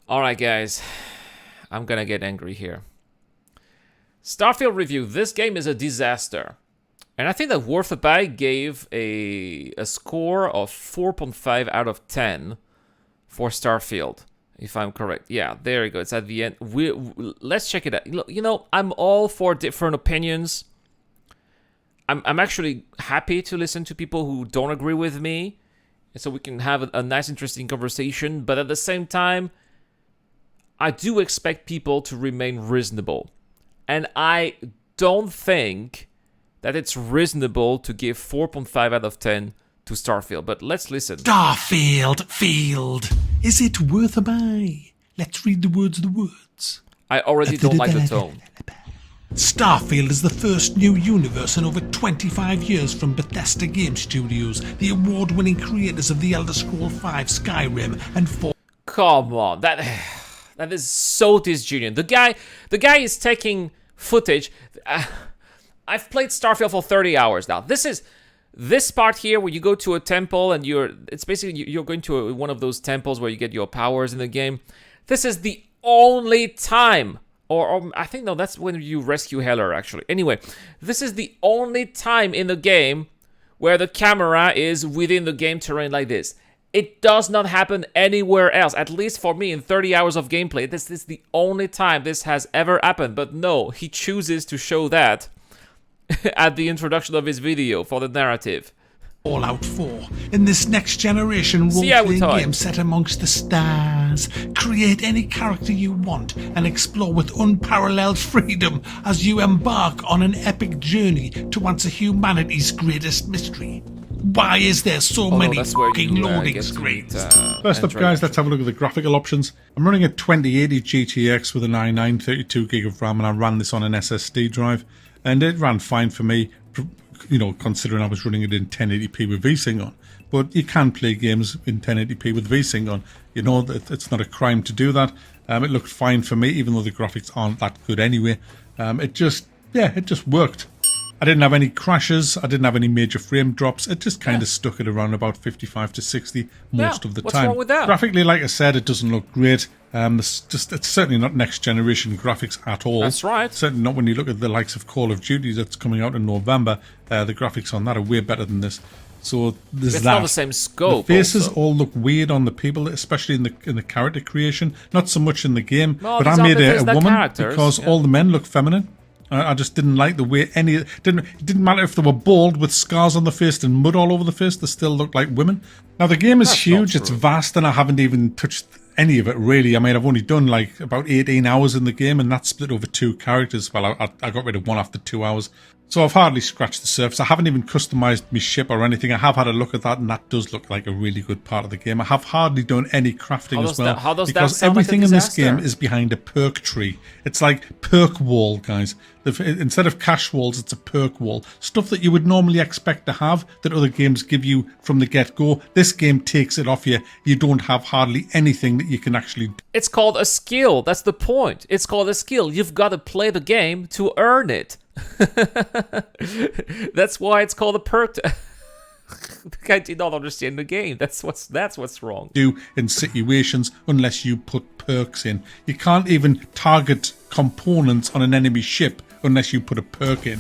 Alright guys, I'm gonna get angry here. Starfield review, this game is a disaster. And I think that Worth a Buy gave a score of 4.5 out of 10 for Starfield, if I'm correct. Yeah, there you go, it's at the end. Let's check it out. You know, I'm all for different opinions. I'm actually happy to listen to people who don't agree with me, so we can have a nice, interesting conversation. But at the same time, I do expect people to remain reasonable. And I don't think that it's reasonable to give 4.5 out of 10 to Starfield. But let's listen. Field. Is it worth a buy? Let's read the words. I already don't like the tone. Starfield is the first new universe in over 25 years from Bethesda Game Studios, the award-winning creators of The Elder Scrolls V, Skyrim, and Come on, that is so disgenuine. The guy is taking footage. I've played Starfield for 30 hours now. This part here where you go to a temple and it's basically you're going to one of those temples where you get your powers in the game. This is the only time, or I think, no, that's when you rescue Heller, actually. Anyway, this is the only time in the game where the camera is within the game terrain like this. It does not happen anywhere else, at least for me in 30 hours of gameplay. This is the only time this has ever happened. But no, he chooses to show that at the introduction of his video for the narrative. Fallout 4. In this next generation role-playing game set amongst the stars, create any character you want and explore with unparalleled freedom as you embark on an epic journey to answer humanity's greatest mystery. Why is there so many fucking loading screens? First up, guys, let's have a look at the graphical options. I'm running a 2080 GTX with an i9 32GB of RAM, and I ran this on an SSD drive, and it ran fine for me, you know, considering I was running it in 1080p with VSync on. But you can play games in 1080p with VSync on. You know, that it's not a crime to do that. It looked fine for me, even though the graphics aren't that good anyway. It just worked. I didn't have any crashes, I didn't have any major frame drops, it just kind of stuck at around about 55 to 60 most of the time. What's wrong with that? Graphically, like I said, it doesn't look great. It's certainly not next generation graphics at all. That's right. Certainly not when you look at the likes of Call of Duty that's coming out in November. The graphics on that are way better than this. So there's that. It's not the same scope. The faces also all look weird on the people, especially in the character creation. Not so much in the game, well, but I made a woman because yeah. all the men look feminine. I just didn't like the way it didn't matter if they were bald with scars on the face and mud all over the face, they still looked like women. Now the game is huge, it's vast, and I haven't even touched any of it really. I mean, I've only done like about 18 hours in the game, and that's split over 2 characters. Well, I got rid of one after 2 hours. So I've hardly scratched the surface. I haven't even customized my ship or anything. I have had a look at that, and that does look like a really good part of the game. I have hardly done any crafting as well, because everything in this game is behind a perk tree. It's like perk wall, guys. Instead of cash walls, it's a perk wall. Stuff that you would normally expect to have that other games give you from the get-go. This game takes it off you. You don't have hardly anything that you can actually do. It's called a skill. That's the point. It's called a skill. You've got to play the game to earn it. That's why it's called a perk. The guy did not understand the game. That's what's wrong. Do in situations unless you put perks in. You can't even target components on an enemy ship unless you put a perk in.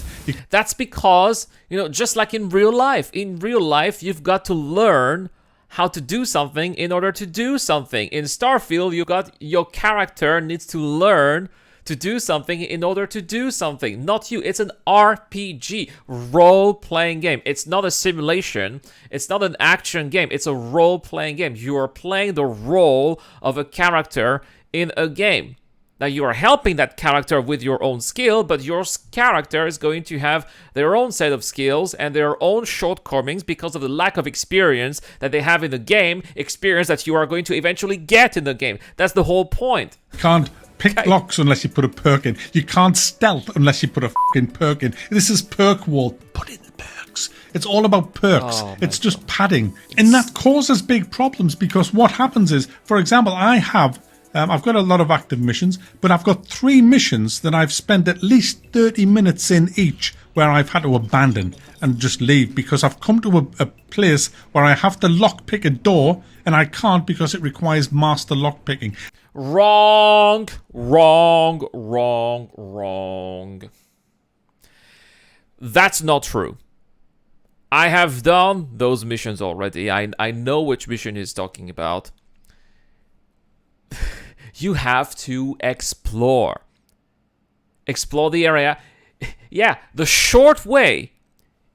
That's because, you know, just like in real life, you've got to learn how to do something in order to do something. In Starfield, your character needs to learn to do something in order to do something. Not you. It's an RPG, role-playing game. It's not a simulation. It's not an action game. It's a role-playing game. You are playing the role of a character in a game. Now, you are helping that character with your own skill, but your character is going to have their own set of skills and their own shortcomings because of the lack of experience that they have in the game, experience that you are going to eventually get in the game. That's the whole point. Can't pick locks unless you put a perk in. You can't stealth unless you put a fucking perk in. This is perk wall. Put in the perks. It's all about perks. It's just padding. And that causes big problems because what happens is, for example, I've got a lot of active missions, but I've got 3 missions that I've spent at least 30 minutes in each where I've had to abandon and just leave because I've come to a place where I have to lockpick a door and I can't because it requires master lockpicking. Wrong, wrong, wrong, wrong. That's not true. I have done those missions already. I know which mission he's talking about. You have to explore. Explore the area. Yeah, the short way.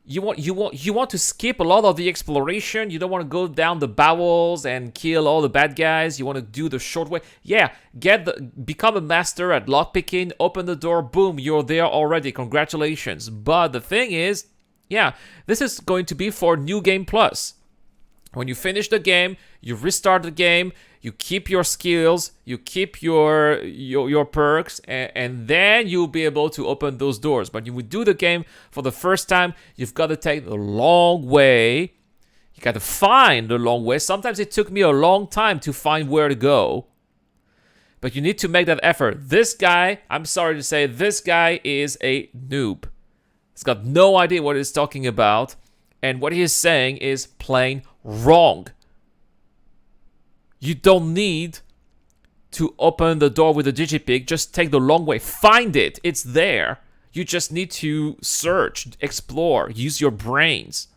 You want to skip a lot of the exploration. You don't want to go down the bowels and kill all the bad guys. You want to do the short way. Yeah, become a master at lockpicking, open the door, boom, you're there already. Congratulations. But the thing is, yeah, this is going to be for New Game Plus. When you finish the game, you restart the game, you keep your skills, you keep your perks, and then you'll be able to open those doors. But you would do the game for the first time, you've got to take the long way. You got to find the long way. Sometimes it took me a long time to find where to go. But you need to make that effort. This guy, I'm sorry to say, this guy is a noob. He's got no idea what he's talking about. And what he is saying is plain wrong. You don't need to open the door with a digipig. Just take the long way. Find it. It's there. You just need to search, explore, use your brains.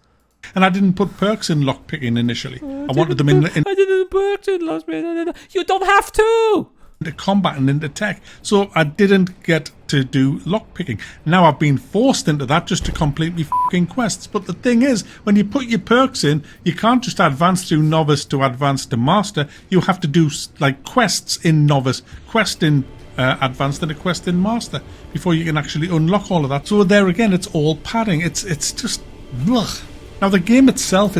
And I didn't put perks in lockpicking initially. I wanted them in I didn't put perks in lockpicking. You don't have to. Into combat and into tech. So I didn't get to do lockpicking. Now I've been forced into that just to complete me fucking quests. But the thing is, when you put your perks in, you can't just advance through novice to advance to master. You have to do like quests in novice, quest in advanced, and a quest in master before you can actually unlock all of that. So there again, it's all padding. It's just ugh. Now the game itself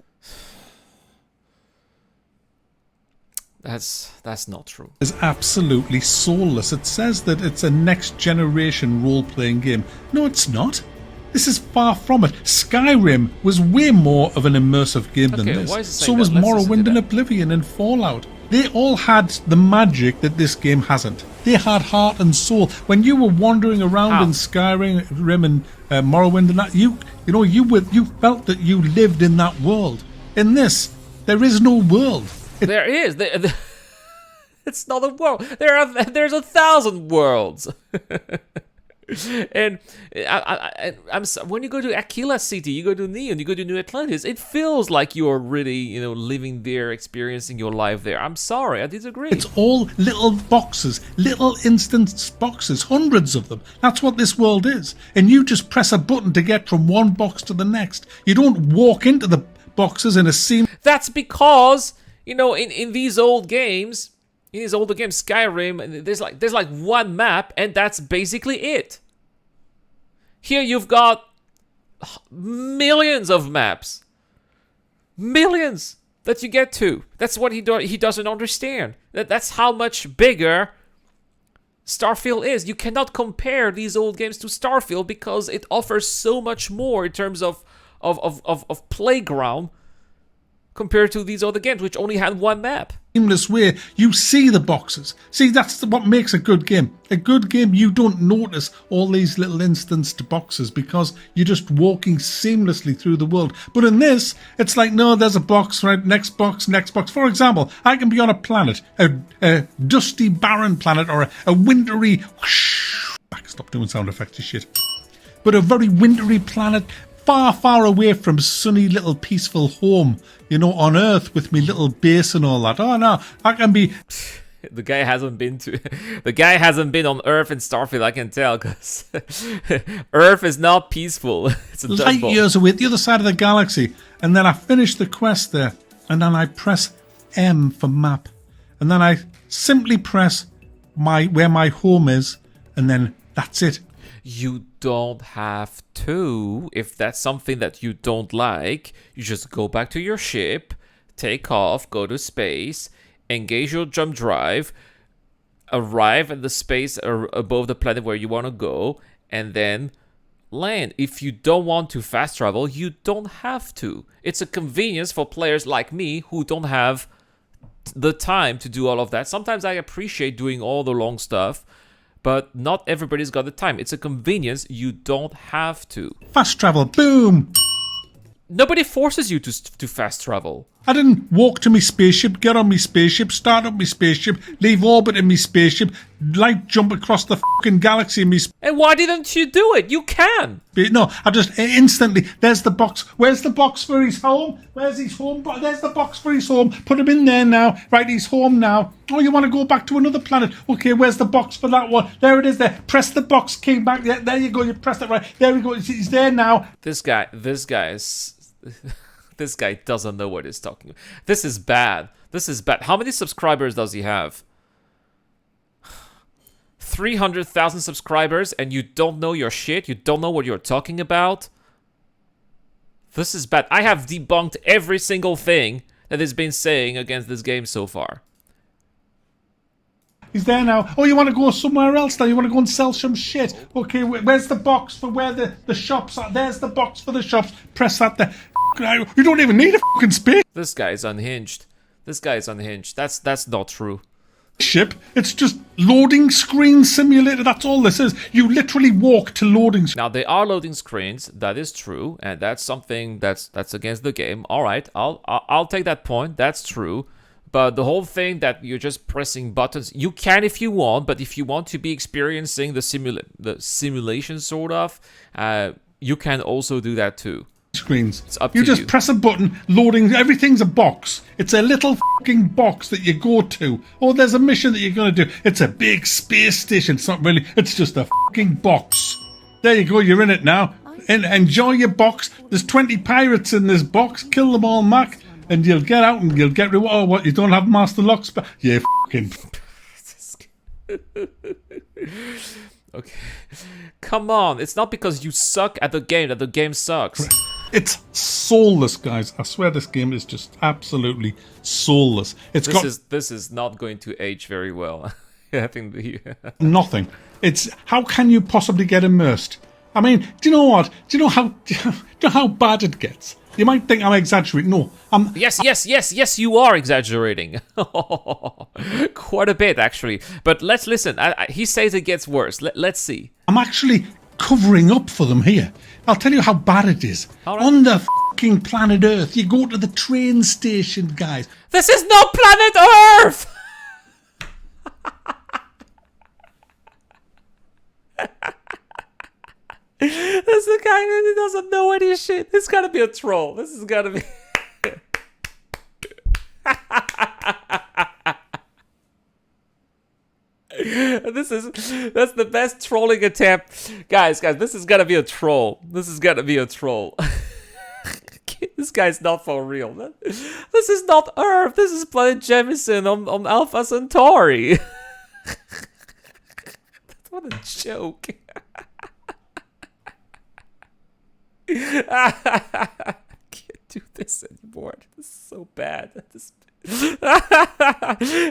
That's not true. Is absolutely soulless. It says that it's a next generation role-playing game. No, it's not. This is far from it. Skyrim was way more of an immersive game than this. So was Morrowind and Oblivion and Fallout. They all had the magic that this game hasn't. They had heart and soul. When you were wandering around in Skyrim and Morrowind and that, you felt that you lived in that world. In this, there is no world. There is. It's not a world. There's 1,000 worlds. And when you go to Aquila City, you go to Neon, you go to New Atlantis, it feels like you're really, living there, experiencing your life there. I'm sorry, I disagree. It's all little boxes, little instance boxes, hundreds of them. That's what this world is. And you just press a button to get from one box to the next. You don't walk into the boxes in a scene. That's because, in these old games, Skyrim, there's like one map, and that's basically it. Here you've got millions of maps, millions that you get to. That's what he doesn't understand. That's how much bigger Starfield is. You cannot compare these old games to Starfield because it offers so much more in terms of playground compared to these other games, which only had one map. Seamless way, you see the boxes. See, that's what makes a good game. A good game, you don't notice all these little instanced boxes because you're just walking seamlessly through the world. But in this, it's like, no, there's a box, right? Next box, next box. For example, I can be on a planet, a dusty, barren planet, or a wintry... Stop doing sound effects and shit. But a very wintry planet, far, far away from sunny little peaceful home, on Earth with me little base and all that. Oh no, I can be... The guy hasn't been on Earth in Starfield, I can tell, because Earth is not peaceful. It's a light years away at the other side of the galaxy. And then I finish the quest there, and then I press M for map. And then I simply press where my home is, and then that's it. You don't have to. If that's something that you don't like, you just go back to your ship, take off, go to space, engage your jump drive, arrive at the space above the planet where you want to go, and then land. If you don't want to fast travel, you don't have to. It's a convenience for players like me who don't have the time to do all of that. Sometimes I appreciate doing all the long stuff, but not everybody's got the time. It's a convenience. You don't have to. Fast travel, boom! Nobody forces you to fast travel. I didn't walk to me spaceship, get on me spaceship, start up me spaceship, leave orbit in me spaceship, light jump across the fucking galaxy in me And why didn't you do it? You can. No, I just instantly, there's the box. Where's the box for his home? Where's his home? There's the box for his home. Put him in there now. Right, he's home now. Oh, you want to go back to another planet? Okay, where's the box for that one? There it is there. Press the box key back. Yeah, there you go. You pressed it right. There we go. He's there now. This guy is... This guy doesn't know what he's talking about. This is bad. This is bad. How many subscribers does he have? 300,000 subscribers and you don't know your shit? You don't know what you're talking about? This is bad. I have debunked every single thing that he's been saying against this game so far. He's there now. Oh, you want to go somewhere else now? You want to go and sell some shit? Okay, where's the box for where the shops are? There's the box for the shops. Press that there. You don't even need a fucking space. This guy is unhinged. This guy is unhinged. That's not true. Ship. It's just loading screen simulator. That's all this is. You literally walk to loading screen. Now, they are loading screens. That is true. And that's something that's against the game. All right, I'll take that point. That's true. But the whole thing that you're just pressing buttons, you can if you want, but if you want to be experiencing the simulation sort of, you can also do that too. Screens. It's up to you. Just press a button, loading, everything's a box. It's a little fucking box that you go to. Oh, there's a mission that you're going to do. It's a big space station. It's not really, it's just a fucking box. There you go, you're in it now. And enjoy your box. There's 20 pirates in this box. Kill them all, Mac. And you'll get out and you'll get reward. Oh, what? You don't have master locks? But yeah, fucking. Okay. Come on. It's not because you suck at the game that the game sucks. It's soulless, guys. I swear this game is just absolutely soulless. This is not going to age very well. I think nothing. It's how can you possibly get immersed? I mean, do you know what? Do you know how bad it gets? You might think I'm exaggerating. No, Yes, you are exaggerating. Quite a bit, actually. But let's listen. He says it gets worse. Let's see. I'm actually covering up for them here. I'll tell you how bad it is. All right. On the fucking planet Earth, you go to the train station, guys. This is not planet Earth! This is the guy that doesn't know any shit. This gotta be a troll. This has gotta be. That's the best trolling attempt. Guys, this is gotta be a troll. This is gotta be a troll. This guy's not for real. This is not Earth. This is planet Jemison on Alpha Centauri. What a joke. I can't do this anymore. This is so bad.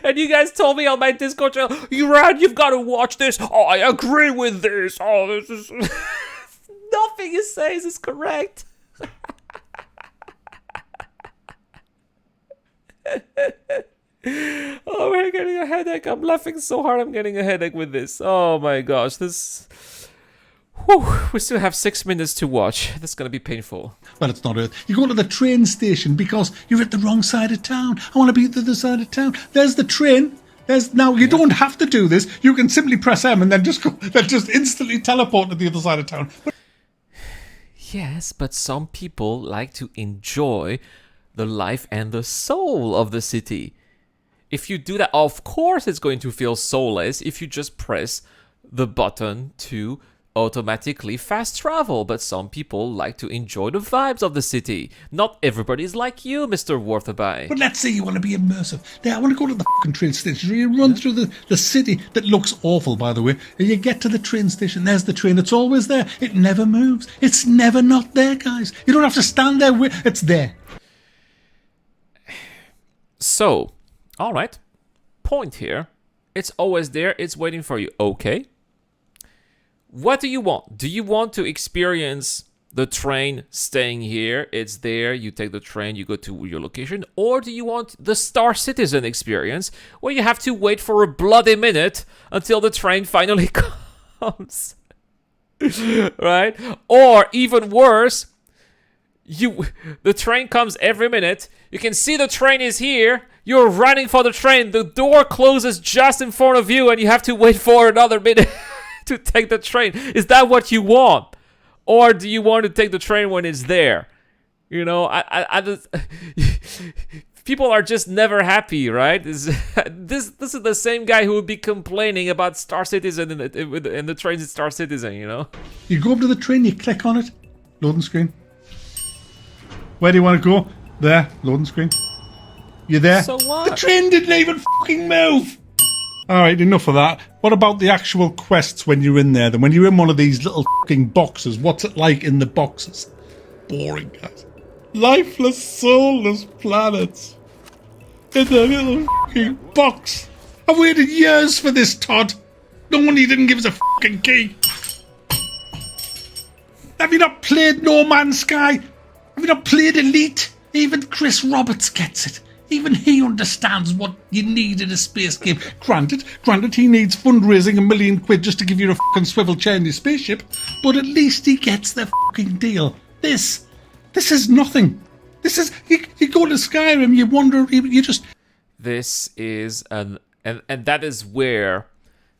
And you guys told me on my Discord channel, you've got to watch this. Oh, I agree with this. Oh, this is nothing he says is correct. Oh, I'm getting a headache. I'm laughing so hard. I'm getting a headache with this. Oh my gosh, this. Whew, we still have 6 minutes to watch. That's going to be painful. Well, it's not Earth. You go to the train station because you're at the wrong side of town. I want to be at the other side of town. There's the train. Now, you don't have to do this. You can simply press M and then just go. They'll just instantly teleport to the other side of town. Yes, but some people like to enjoy the life and the soul of the city. If you do that, of course it's going to feel soulless if you just press the button to automatically fast travel, but some people like to enjoy the vibes of the city. Not everybody's like you, Mr. Worthaby. But let's say you want to be immersive. There, I want to go to the fucking train station. You run through the city that looks awful, by the way, and you get to the train station. There's the train. It's always there. It never moves. It's never not there, guys. You don't have to stand there. It's there. So, all right. Point here. It's always there. It's waiting for you. Okay. What do you want? Do you want to experience the train staying here? It's there. You take the train, you go to your location. Or do you want the Star Citizen experience where you have to wait for a bloody minute until the train finally comes? Right? Or even worse, the train comes every minute. You can see the train is here. You're running for the train. The door closes just in front of you and you have to wait for another minute to take the train. Is that what you want? Or do you want to take the train when it's there? You know, I just, people are just never happy, right? This is the same guy who would be complaining about Star Citizen and the trains in Star Citizen, you know? You go up to the train, you click on it, loading screen. Where do you want to go? There, loading screen. You're there. So what? The train didn't even fucking move. Alright, enough of that. What about the actual quests when you're in there? Then when you're in one of these little fucking boxes, what's it like in the boxes? Boring, guys. Lifeless, soulless planets. In the little fucking box. I've waited years for this, Todd. No wonder you didn't give us a fucking key. Have you not played No Man's Sky? Have you not played Elite? Even Chris Roberts gets it. Even he understands what you need in a space game. Granted, he needs fundraising £1 million just to give you a fucking swivel chair in your spaceship, but at least he gets the fucking deal. This is nothing. This is, you go to Skyrim, you wonder, you just... This is and that is where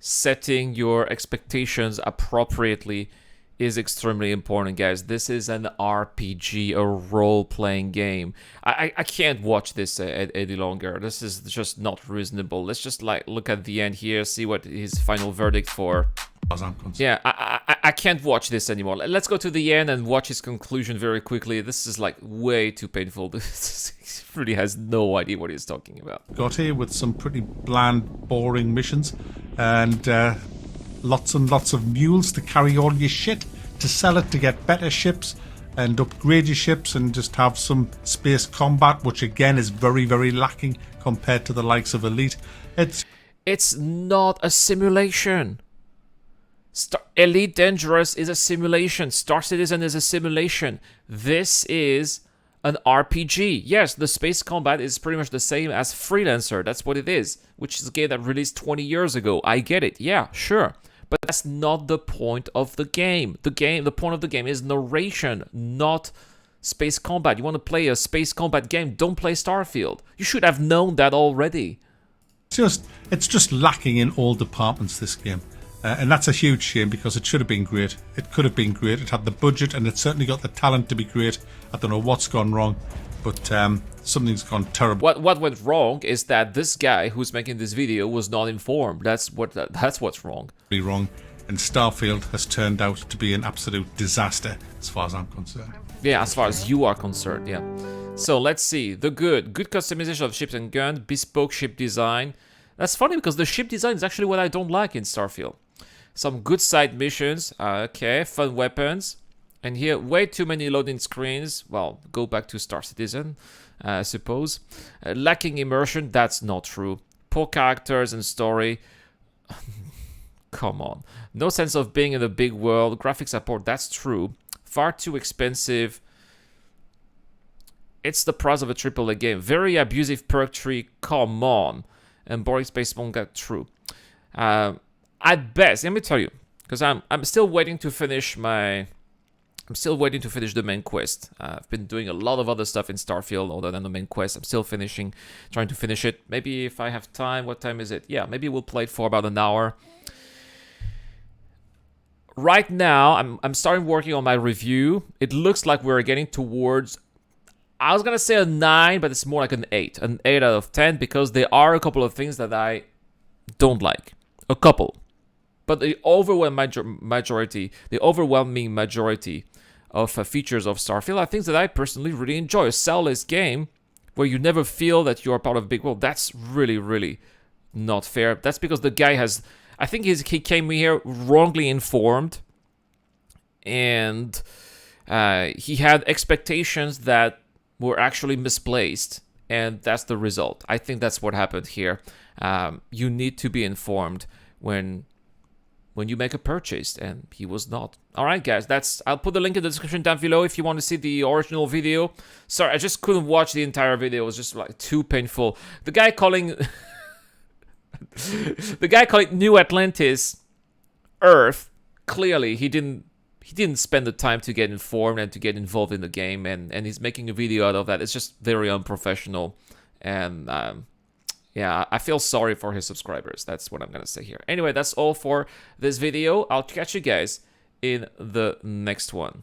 setting your expectations appropriately is extremely important, guys. This is an RPG, a role-playing game. I can't watch this any longer. This is just not reasonable. Let's just like look at the end here, see what his final verdict for. Yeah, I can't watch this anymore. Let's go to the end and watch his conclusion very quickly. This is like way too painful. He really has no idea what he's talking about. Got here with some pretty bland, boring missions and lots and lots of mules to carry all your shit, to sell it, to get better ships and upgrade your ships and just have some space combat, which again is very, very lacking compared to the likes of Elite. It's not a simulation. Elite Dangerous is a simulation. Star Citizen is a simulation. This is an RPG. Yes, the space combat is pretty much the same as Freelancer. That's what it is, which is a game that released 20 years ago. I get it. Yeah, sure. But that's not the point of the game. The point of the game is narration, not space combat. You want to play a space combat game, don't play Starfield. You should have known that already. It's just lacking in all departments, this game. And that's a huge shame because it should have been great. It could have been great. It had the budget and it certainly got the talent to be great. I don't know what's gone wrong, but something's gone terrible. What went wrong is that this guy who's making this video was not informed. That's what's wrong. Really wrong. And Starfield has turned out to be an absolute disaster as far as I'm concerned. Yeah, as far as you are concerned, yeah. So let's see. The good customization of ships and guns, bespoke ship design. That's funny because the ship design is actually what I don't like in Starfield. Some good side missions, okay, fun weapons. And here, way too many loading screens. Well, go back to Star Citizen, I suppose. Lacking immersion, that's not true. Poor characters and story. Come on. No sense of being in a big world. Graphics support, that's true. Far too expensive. It's the price of a AAA game. Very abusive perk tree, come on. And boring space manga, true. At best, let me tell you, because I'm still waiting to finish the main quest. I've been doing a lot of other stuff in Starfield other than the main quest. I'm still trying to finish it. Maybe if I have time, what time is it? Yeah, maybe we'll play it for about an hour. Right now, I'm starting working on my review. It looks like we're getting towards, I was gonna say a 9, but it's more like an 8 out of 10, because there are a couple of things that I don't like. A couple. But the overwhelming majority of features of Starfield are things that I personally really enjoy. A cell-less game where you never feel that you're part of a big world. That's really, really not fair. That's because the guy has... I think he came here wrongly informed. And he had expectations that were actually misplaced. And that's the result. I think that's what happened here. You need to be informed when when you make a purchase, and he was not. All right, guys, I'll put the link in the description down below if you want to see the original video. Sorry, I just couldn't watch the entire video. It was just like too painful. The guy calling New Atlantis Earth, clearly he didn't spend the time to get informed and to get involved in the game, and he's making a video out of that. It's just very unprofessional, and yeah, I feel sorry for his subscribers. That's what I'm gonna say here. Anyway, that's all for this video. I'll catch you guys in the next one.